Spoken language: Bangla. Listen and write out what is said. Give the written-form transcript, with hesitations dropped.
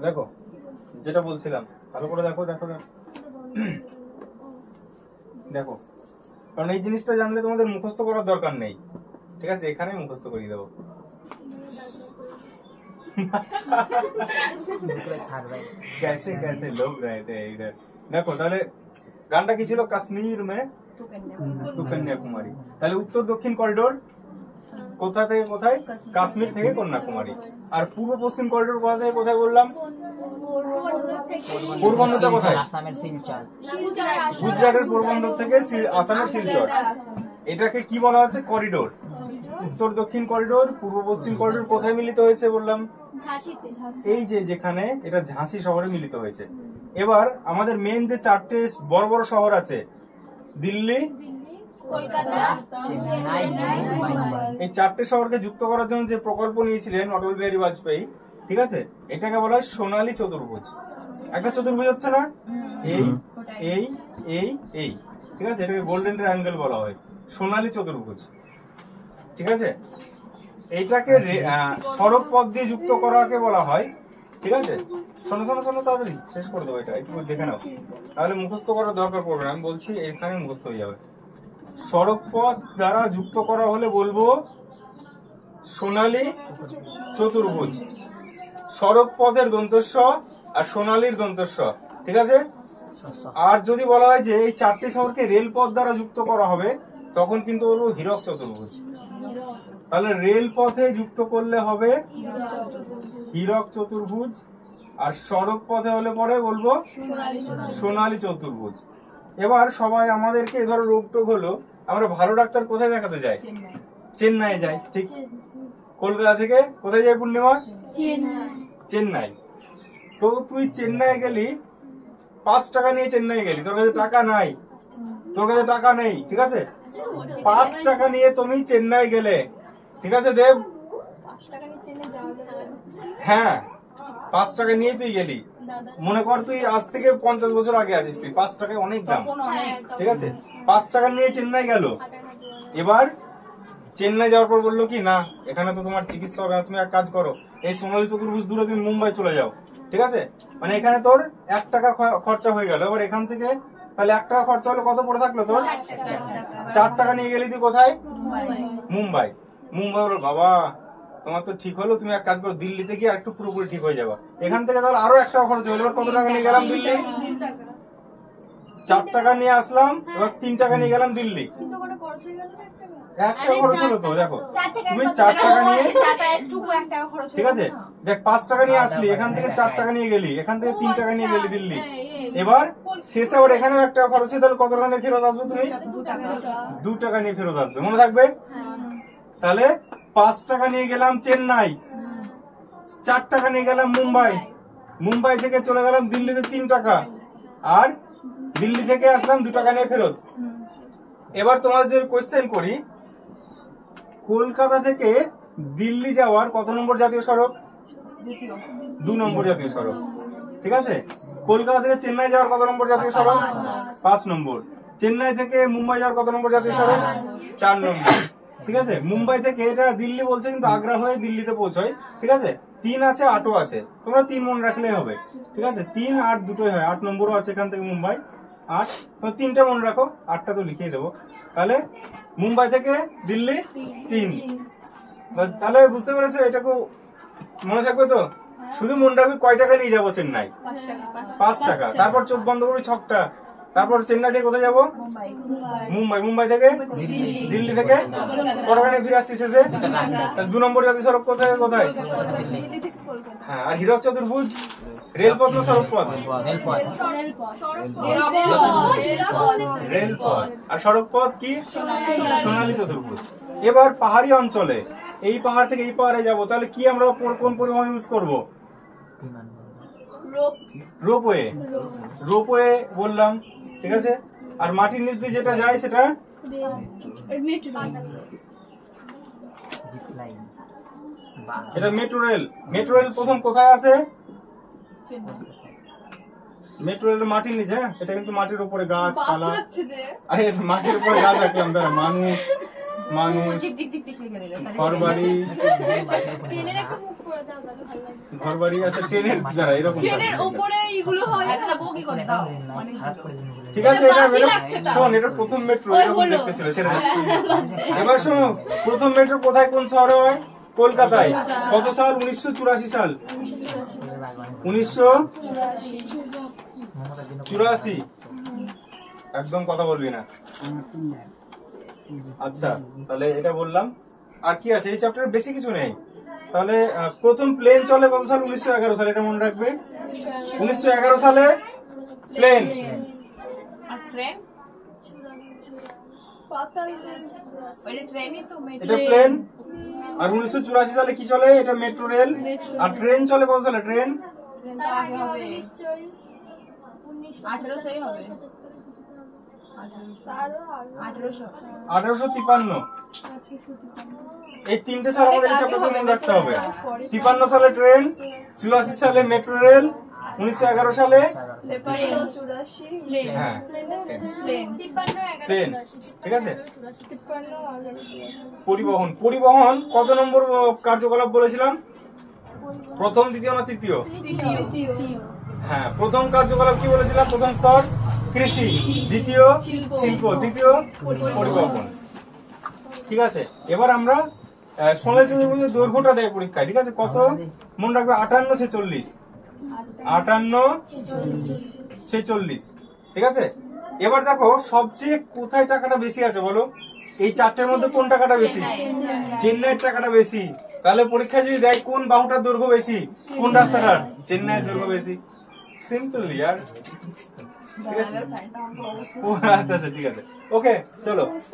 দেখো যেটা বলছিলাম ভালো করে দেখো দেখো দেখো, কারণ এই জিনিসটা জানলে তোমাদের মুখস্থ করার দরকার নেই, ঠিক আছে? এখানেই মুখস্থ করিয়ে দেবো। कैसे कैसे लोग रहे थे इधर। দেখো তাহলে গানটা কি ছিল? কাশ্মীর মে তু কন্যাকুমারী। তাহলে উত্তর দক্ষিণ করিডোর কোথা থেকে কোথায়? কাশ্মীর থেকে কন্যাকুমারী। আর পূর্ব পশ্চিম করিডোর কোথা থেকে কোথায় বললাম? পোরবন্দরটা কোথায়? আসামের শিলচর। গুজরাটের পোরবন্দর থেকে আসামের শিলচর। এটাকে কি বলা হচ্ছে? করিডোর। উত্তর দক্ষিণ করিডোর, পূর্ব পশ্চিম করিডোর কোথায় মিলিত হয়েছে বললাম? এই যে যেখানে এটা ঝাঁসি শহরে মিলিত হয়েছে। এবার আমাদের মেন যে চারটে বড় বড় শহর আছে, দিল্লি, এই চারটে শহরকে যুক্ত করার জন্য যে প্রকল্প নিয়েছিলেন অটল বিহারী বাজপেয়ী, ঠিক আছে, এটাকে বলা হয় সোনালী চতুর্ভুজ। একটা চতুর্ভুজ হচ্ছে না? এই এই এই এই, ঠিক আছে? এটাকে গোল্ডেন ট্রায়াঙ্গেল বলা হয়, সোনালী চতুর্ভুজ, ঠিক আছে? এইটাকে সড়ক পথ দিয়ে যুক্ত করাকে বলা হয়, ঠিক আছে? শোনো শোনো শোনো, তাড়াতাড়ি শেষ করে দেবো, এটা একটু দেখে নাও, তাহলে মুখস্থ করার দরকার পড়বে না। আমি বলছি এখানে মুখস্থ হয়ে যাবে। সড়ক পথ দ্বারা যুক্ত করা হলে বলবো সোনালী চতুর্ভুজ। সড়ক পথের দন্তস্ব আর সোনালীর দন্তস্ব, ঠিক আছে? আর যদি বলা হয় যে এই চারটি শহরকে রেলপথ দ্বারা যুক্ত করা হবে, তখন কিন্তু বলবো হীরক চতুর্ভুজ। তাহলে রেল পথে যুক্ত করলে হবে হীরক চতুর্ভুজ, আর সড়ক পথে হলে পরে বলবো সোনালী চতুর্ভুজ। এবার সবাই আমাদেরকে ধরো রোগ টোগ হলো, আমরা ভালো ডাক্তার কোথায় দেখাতে যাই? চেন্নাই যাই, ঠিক? কলকাতা থেকে কোথায় যাই পূর্ণিমা? চেন্নাই। তো তুই চেন্নাই গেলি, 5 টাকা নিয়ে চেন্নাই গেলি, তোর কাছে টাকা নাই, তোর কাছে টাকা নেই, ঠিক আছে? 5 টাকা নিয়ে তুমি চেন্নাই গেলে, ঠিক আছে দেব? হ্যাঁ, 5 টাকা নিয়ে তুই গেলি। মনে কর তুই আজ থেকে 50 বছর আগে আছিস, তুই 5 টাকায় অনেক দাম, ঠিক আছে? 5 টাকা নিয়ে চেন্নাই গেল। এবার চেন্নাই যাওয়ার পর বললো কি, না এখানে তো তোমার চিকিৎসা হবে না, তুমি এক কাজ করো, এই সোনালী চতুর্ভুজ দূরে তুমি মুম্বাই চলে যাও, ঠিক আছে? মানে এখানে তোর 1 টাকা খরচা হয়ে গেল। এবার এখান থেকে তাহলে 1 টাকা খরচা হলে কত পড়ে থাকলো তোর? 4 টাকা নিয়ে গেলি তুই কোথায়? মুম্বাই। মুম্বাই বলো বাবা তোমার তো ঠিক হলো, তুমি এক কাজ করো, দিল্লিতে গিয়ে একটু পুরোপুরি ঠিক হয়ে যাবা। এখান থেকে তাহলে আরো 1 টাকা খরচ হলো। এবার কত টাকা নিয়ে গেলাম দিল্লি? 4 টাকা নিয়ে আসলাম, এবার 3 টাকা নিয়ে গেলাম দিল্লি। 1 টাকা খরচ হলো তো। দেখো তুমি 4 টাকা নিয়ে, ঠিক আছে, দেখ 5 টাকা নিয়ে আসলি, এখান থেকে 4 টাকা নিয়ে গেলি, এখান থেকে 3 টাকা নিয়ে গেলি দিল্লি। এবার শেষে আবার এখানেও 1 টাকা খরচ হয়ে, তাহলে কত টাকা নিয়ে ফেরত আসবে তুমি? 2 টাকা নিয়ে ফেরত আসবে, মনে থাকবে? তাহলে 5 টাকা নিয়ে গেলাম চেন্নাই, 4 টাকা নিয়ে গেলাম মুম্বাই, মুম্বাই থেকে চলে গেলাম দিল্লিতে 3 টাকা, আর দিল্লি থেকে আসলাম 2 টাকা নিয়ে ফেরত। এবার তোমাদের যদি কোয়েশ্চেন করি, কলকাতা থেকে দিল্লি যাওয়ার কত নম্বর জাতীয় সড়ক? 2 নম্বর জাতীয় সড়ক, ঠিক আছে? কলকাতা থেকে চেন্নাই যাওয়ার কত নম্বর জাতীয় সড়ক? 5 নম্বর। চেন্নাই থেকে মুম্বাই যাওয়ার কত নম্বর জাতীয় সড়ক? 4 নম্বর, ঠিক আছে? মুম্বাই থেকে এটা দিল্লি বলছে, কিন্তু আগ্রা হয়ে দিল্লিতে পৌঁছয়, ঠিক আছে? 3 আছে, 8ও আছে, তোমরা 3 মনে রাখলেই হবে, ঠিক আছে? 3, 8 দুটোই হয়, 8 নম্বরও আছে এখান থেকে মুম্বাই, 8, তো 3টা মনে রাখো, 8টা তো লিখিয়ে দেবো। তাহলে মুম্বাই থেকে দিল্লি 3। তাহলে বুঝতে পেরেছো? এটাকে মনে থাকবে তো? শুধু মনে রাখবি কয় টাকা নিয়ে যাবো চেন্নাই? 5 টাকা। তারপর চোখ বন্ধ করবি 6টা। তারপর চেন্নাই থেকে কোথায় যাবো? মুম্বাই। মুম্বাই থেকে দিল্লি থেকে কত টাকা নিয়ে ফিরে আসছি শেষে? 2 নম্বর জাতীয় সড়ক কোথায় কোথায়? হ্যাঁ, আর হীরক চতুর্ভুজ রেলপথ না সড়ক পথ? রেলপথ। আর সড়ক পথ কি? সোনালী চতুর্ভুজ। এবার পাহাড়ি অঞ্চলে এই পাহাড় থেকে এই পাহাড়ে যাবো, তাহলে কি আমরা কোন পরিবহন ইউজ করবো? রোপওয়ে। রোপওয়ে বললাম, ঠিক আছে? আর মাটির নিচ দিয়ে যেটা যায় সেটা এটা মেট্রো রেল। মেট্রো রেল প্রথম কোথায় আছে? মেট্রো রেল মাটির নিচে। হ্যাঁ, এটা কিন্তু মাটির উপরে গাছ পালা, আরে মাটির উপরে গাছ রাখলাম, তারা মানুষ মানুষ, ঘরবাড়ি, ঘরবাড়ি আছে, ট্রেনের দ্বারা এরকম ঠিক আছে। এটা শোন, এটা প্রথম মেট্রো এরকম দেখতে ছিল সেটা। এবার শোনো, প্রথম মেট্রো কোথায় কোন শহরে হয়? কলকাতায়। কত সাল? 1984 সাল। 1984। একদম কথা বলবি না। আচ্ছা, তাহলে এটা বললাম। আর কি আছে এই চ্যাপ্টারে? বেশি কিছু নেই। তাহলে প্রথম প্লেন চলে কত সাল? 1911 সালে, এটা মনে রাখবে। 1911 সালে প্লেন। এটা প্লেন। আর 1984 সালে কি চলে? এটা মেট্রো রেল। আর ট্রেন চলে কত সালে? ট্রেন 1853। এই তিনটে সাল আমাদের চ্যাপ্টারে মনে রাখতে হবে। 53 সালে ট্রেন, 84 সালে মেট্রো রেল, 1911 সালে হ্যাঁ প্লেন। ঠিক আছে। পরিবহন, পরিবহন কত নম্বর কার্যকলাপ বলেছিলাম? প্রথম, দ্বিতীয় না তৃতীয়? হ্যাঁ, প্রথম কার্যকলাপ কি বলেছিলাম? প্রথম স্তর কৃষি, দ্বিতীয় শিল্প, তৃতীয় পরিবহন। ঠিক আছে। এবার আমরা সোনালী চতুর্ভুজের দৈর্ঘ্যটা দেয় পরীক্ষায়। ঠিক আছে, কত মনে রাখবে? 58 46। ঠিক আছে। এবার দেখো সবচেয়ে কোথায় টাকাটা বেশি আছে বলো? এই চারটের মধ্যে কোন টাকাটা বেশি? চেন্নাইয়ের টাকাটা বেশি। তাহলে পরীক্ষায় যদি দেয় কোন বাহুটার দৈর্ঘ্য বেশি, কোন রাস্তাটার? চেন্নাইয়ের দৈর্ঘ্য বেশি। সিম্পল ইয়ার। ঠিক আছে। আচ্ছা আচ্ছা, ঠিক আছে, ওকে, চলো।